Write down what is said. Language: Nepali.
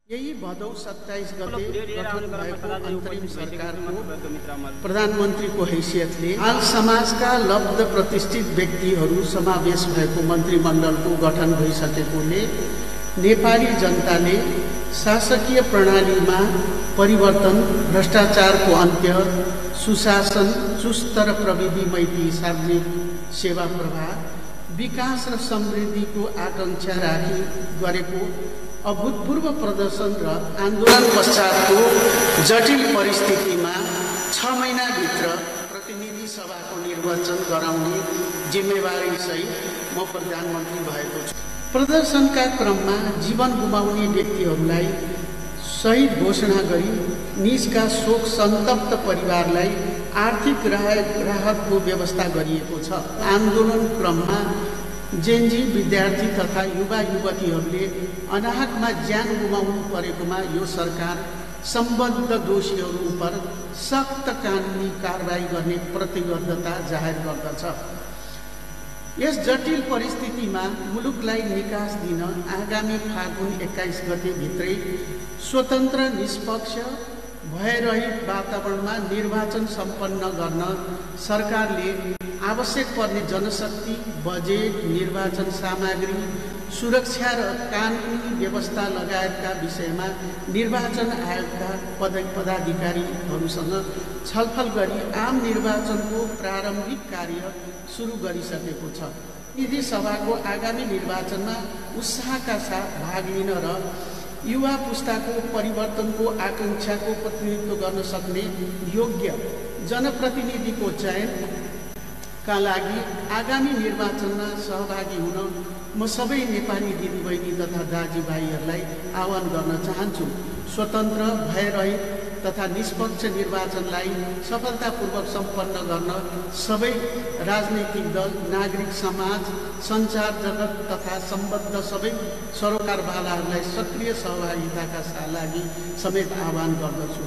यही भदौ 27 गते गठन भएको अन्तरिम सरकारको प्रधानमन्त्रीको हैसियतले हाल समाजका लब्ध प्रतिष्ठित व्यक्तिहरू समावेश भएको मन्त्रीमण्डलको गठन भइसकेकोले नेपाली जनताले शासकीय प्रणालीमा परिवर्तन, भ्रष्टाचारको अन्त्य, सुशासन, चुस्त र प्रविधिमैत्री सार्वजनिक सेवा प्रवाह, विकास र समृद्धिको आकांक्षा राखी गरेको अभूतपूर्व प्रदर्शन र आन्दोलन पश्चातको जटिल परिस्थितिमा 6 महिनाभित्र प्रतिनिधि सभाको निर्वाचन गराउने जिम्मेवारी सहित म प्रधानमन्त्री भएको छु। प्रदर्शनका क्रममा जीवन गुमाउने व्यक्तिहरूलाई शहीद घोषणा गरी निजका शोक सन्तप्त परिवारलाई आर्थिक राहतको व्यवस्था गरिएको छ। आन्दोलन क्रममा जेनजी विद्यार्थी तथा युवा युवतीहरूले अनाहकमा ज्यान गुमाउनु परेकोमा यो सरकार सम्बद्ध दोषीहरू उप सख्त कानुनी कारबाही गर्ने प्रतिबद्धता जाहेर गर्दछ। यस जटिल परिस्थितिमा मुलुकलाई निकास दिन आगामी फागुन 21 गते भित्रै स्वतन्त्र, निष्पक्ष, भयरहित वातावरणमा निर्वाचन सम्पन्न गर्न सरकारले आवश्यक पर्ने जनशक्ति, बजेट, निर्वाचन सामग्री, सुरक्षा र कानुनी व्यवस्था लगायतका विषयमा निर्वाचन आयोगका पदाधिकारीहरूसँग छलफल गरी आम निर्वाचनको प्रारम्भिक कार्य सुरु गरिसकेको छ। प्रतिनिधि सभाको आगामी निर्वाचनमा उत्साहका साथ भाग लिन र युवा पुस्ताको परिवर्तनको आकांक्षाको प्रतिनिधित्व गर्न सक्ने योग्य जनप्रतिनिधिको चयनका लागि आगामी निर्वाचनमा सहभागी हुन म सबै नेपाली दिदीबहिनी तथा दाजुभाइहरूलाई आह्वान गर्न चाहन्छु। स्वतन्त्र, भयरहित तथा निष्पक्ष निर्वाचनलाई सफलतापूर्वक सम्पन्न गर्न सबै राजनैतिक दल, नागरिक समाज, सञ्चार जगत तथा सम्बद्ध सबै सरोकारवालाहरूलाई सक्रिय सहभागिताका लागि समेत आह्वान गर्दछु।